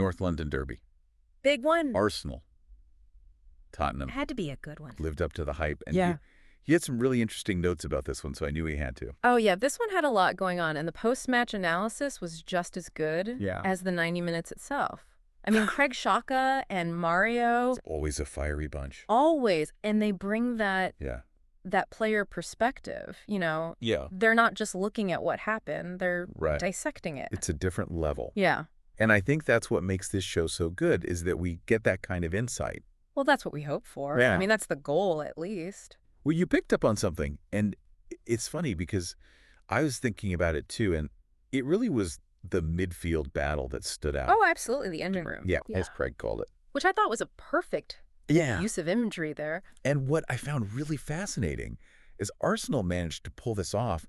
North London Derby. Big one. Arsenal. Tottenham. Had to be a good one. Lived up to the hype. And Yeah. he had some really interesting notes about this one, so I knew he had to. Oh, yeah. This one had a lot going on, and the post-match analysis was just as good as the 90 minutes itself. I mean, Craig Xhaka and Mario. It's always a fiery bunch. Always. And they bring that player perspective, you know. Yeah. They're not just looking at what happened. They're dissecting it. It's a different level. Yeah. And I think that's what makes this show so good, is that we get that kind of insight. Well, that's what we hope for. Yeah. I mean, that's the goal, at least. Well, you picked up on something, and it's funny because I was thinking about it too, and it really was the midfield battle that stood out. Oh, absolutely. The engine room. Yeah, as Craig called it. Which I thought was a perfect use of imagery there. And what I found really fascinating is Arsenal managed to pull this off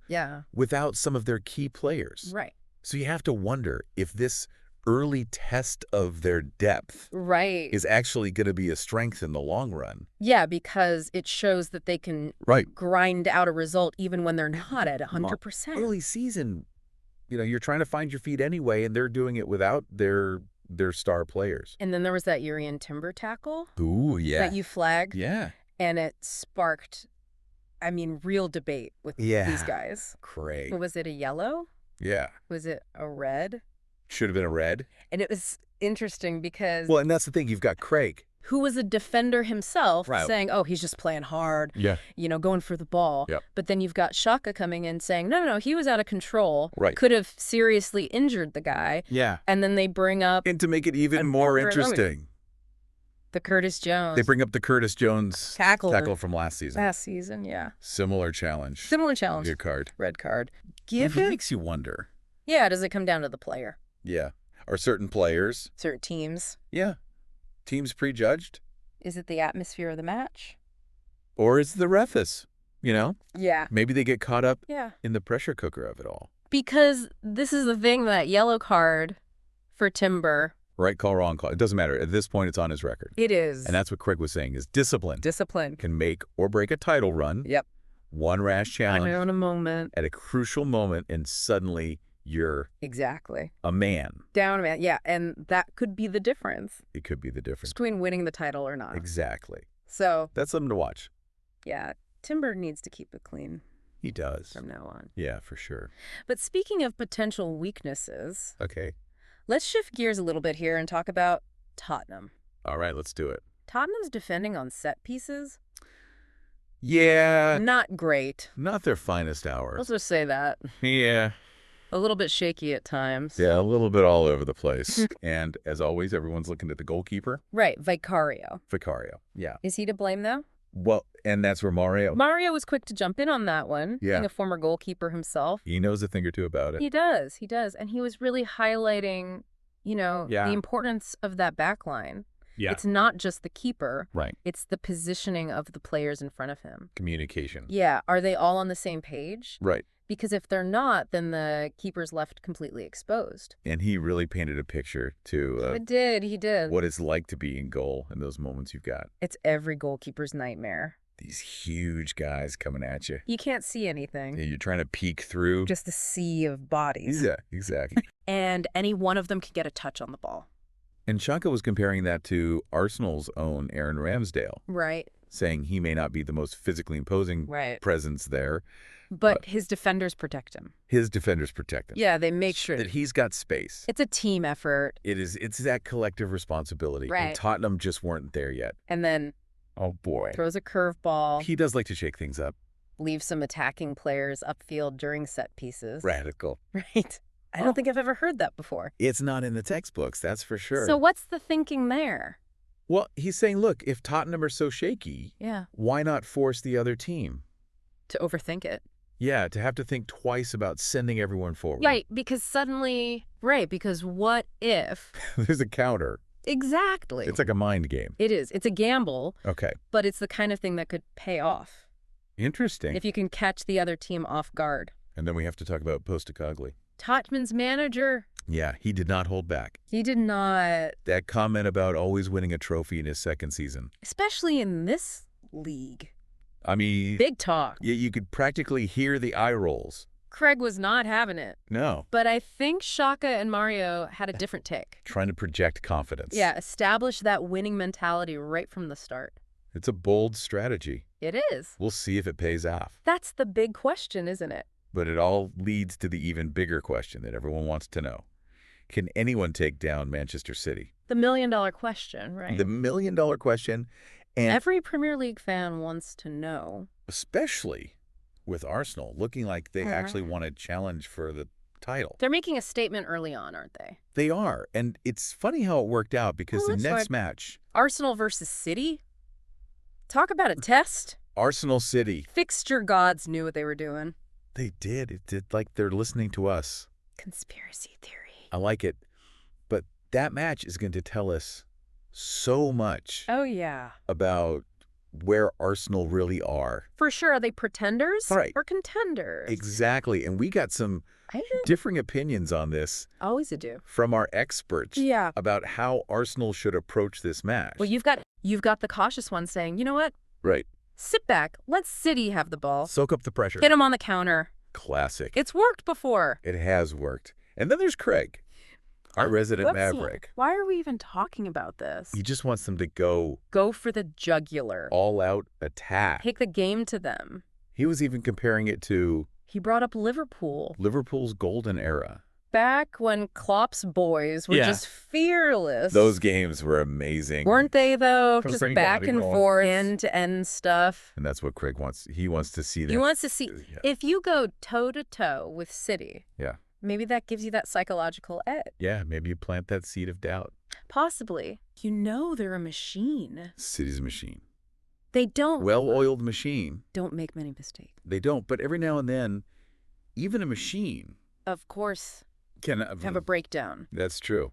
without some of their key players. Right. So you have to wonder if this early test of their depth is actually going to be a strength in the long run. Yeah, because it shows that they can grind out a result even when they're not at 100%. Early season, you know, you're trying to find your feet anyway, and they're doing it without their star players. And then there was that Julian Timber tackle. Ooh, yeah. That you flagged. Yeah. And it sparked, I mean, real debate with these guys. Craig. Was it a yellow? Yeah. Was it a red? Should have been a red. And it was interesting because... Well, and that's the thing. You've got Craig, who was a defender himself, saying, oh, he's just playing hard, you know, going for the ball. But then you've got Xhaka coming in saying, no, he was out of control, could have seriously injured the guy. Yeah. And then they bring up... And to make it even more interesting, the Curtis Jones. they bring up the Curtis Jones tackle from last season. Last season, yeah. Similar challenge. Similar challenge. Good card. Red card. It makes you wonder. Yeah, does it come down to the player? Yeah. Are certain players... Certain teams? Yeah. Teams prejudged? Is it the atmosphere of the match? Or is it the refs, you know? Yeah. Maybe they get caught up in the pressure cooker of it all. Because this is the thing, that yellow card for Timber... Right call, wrong call. It doesn't matter. At this point, it's on his record. It is. And that's what Craig was saying, is discipline. Discipline. Can make or break a title run. Yep. One rash challenge. I know, in a moment. At a crucial moment, and suddenly... you're a man. Down a man, yeah. And that could be the difference. It could be the difference. Between winning the title or not. Exactly. So. That's something to watch. Yeah. Timber needs to keep it clean. He does. From now on. Yeah, for sure. But speaking of potential weaknesses. Okay. Let's shift gears a little bit here and talk about Tottenham. All right, let's do it. Tottenham's defending on set pieces. Yeah. Not great. Not their finest hour. Let's just say that. Yeah. A little bit shaky at times. Yeah, a little bit all over the place. And as always, everyone's looking at the goalkeeper. Right, Vicario. Yeah. Is he to blame, though? Well, and that's where Mario was quick to jump in on that one. Yeah. Being a former goalkeeper himself. He knows a thing or two about it. He does. And he was really highlighting, you know, the importance of that back line. Yeah. It's not just the keeper. Right. It's the positioning of the players in front of him. Communication. Yeah. Are they all on the same page? Right. Because if they're not, then the keeper's left completely exposed. And he really painted a picture to he did. What it's like to be in goal in those moments you've got. It's every goalkeeper's nightmare. These huge guys coming at you. You can't see anything. You're trying to peek through. Just a sea of bodies. Yeah, exactly. And any one of them can get a touch on the ball. And Xhaka was comparing that to Arsenal's own Aaron Ramsdale. Right. Saying he may not be the most physically imposing presence there. But his defenders protect him. Yeah, they make sure that he's got space. It's a team effort. It's that collective responsibility. Right. And Tottenham just weren't there yet. And then oh boy. Throws a curveball. He does like to shake things up. Leave some attacking players upfield during set pieces. Radical. Right. I don't think I've ever heard that before. It's not in the textbooks, that's for sure. So what's the thinking there? Well, he's saying, look, if Tottenham are so shaky, why not force the other team? To overthink it. Yeah, to have to think twice about sending everyone forward. Right, because suddenly, because what if... There's a counter. Exactly. It's like a mind game. It is. It's a gamble. Okay. But it's the kind of thing that could pay off. Interesting. If you can catch the other team off guard. And then we have to talk about Postecoglou. Tottenham's manager. Yeah, he did not hold back. He did not. That comment about always winning a trophy in his second season. Especially in this league. I mean... Big talk. You could practically hear the eye rolls Craig was not having it. No. But I think Xhaka and Mario had a different take. Trying to project confidence. Yeah, establish that winning mentality right from the start. It's a bold strategy. It is. We'll see if it pays off. That's the big question, isn't it? But it all leads to the even bigger question that everyone wants to know. Can anyone take down Manchester City? The million-dollar question, right? The million-dollar question. And every Premier League fan wants to know. Especially with Arsenal looking like they actually want to challenge for the title. They're making a statement early on, aren't they? They are. And it's funny how it worked out because the next match. Arsenal versus City? Talk about a test. Arsenal City. Fixture gods knew what they were doing. They did. It did like they're listening to us. Conspiracy theory. I like it. But that match is going to tell us so much. Oh, yeah. About where Arsenal really are. For sure. Are they pretenders? Right. Or contenders? Exactly. And we got some differing opinions on this. Always do. From our experts. Yeah. About how Arsenal should approach this match. Well, you've got the cautious one saying, you know what? Right. Sit back. Let City have the ball. Soak up the pressure. Hit him on the counter. Classic. It's worked before. It has worked. And then there's Craig, our resident maverick. Why are we even talking about this? He just wants them to go for the jugular. All-out attack. Take the game to them. He was even comparing it to... He brought up Liverpool. Liverpool's golden era. Back when Klopp's boys were just fearless. Those games were amazing. Weren't they, though? Just back and forth, end-to-end stuff. And that's what Craig wants. He wants to see that. He wants to see... If you go toe-to-toe with City... Yeah. Maybe that gives you that psychological edge. Yeah, maybe you plant that seed of doubt. Possibly. You know they're a machine. City's a machine. They don't... Well-oiled machine. Don't make many mistakes. They don't, but every now and then, even a machine... Of course... Can have a breakdown. That's true.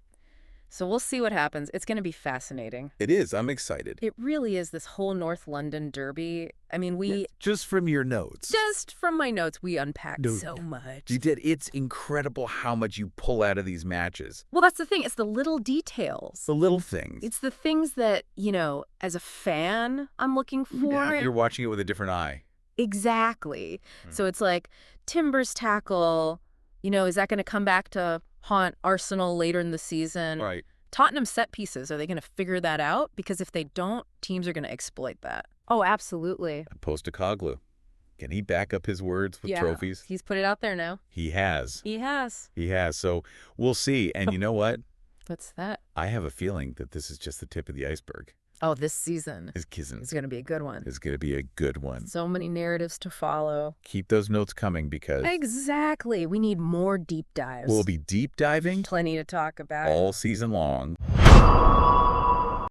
So we'll see what happens. It's going to be fascinating. It is. I'm excited. It really is, this whole North London derby. I mean, just from your notes. Just from my notes, we unpacked so much. You did. It's incredible how much you pull out of these matches. Well, that's the thing. It's the little details. The little things. It's the things that, as a fan, I'm looking for. Yeah, you're watching it with a different eye. Exactly. So it's like Timber's tackle, is that going to come back to haunt Arsenal later in the season? Right. Tottenham set pieces, are they going to figure that out? Because if they don't, teams are going to exploit that. Oh, absolutely. Postecoglou. Can he back up his words with trophies? He's put it out there now. He has. He has. He has. So we'll see. And you know what? What's that? I have a feeling that this is just the tip of the iceberg. Oh, this season is going to be a good one. It's going to be a good one. So many narratives to follow. Keep those notes coming because... Exactly. We need more deep dives. We'll be deep diving. Plenty to talk about. All season long.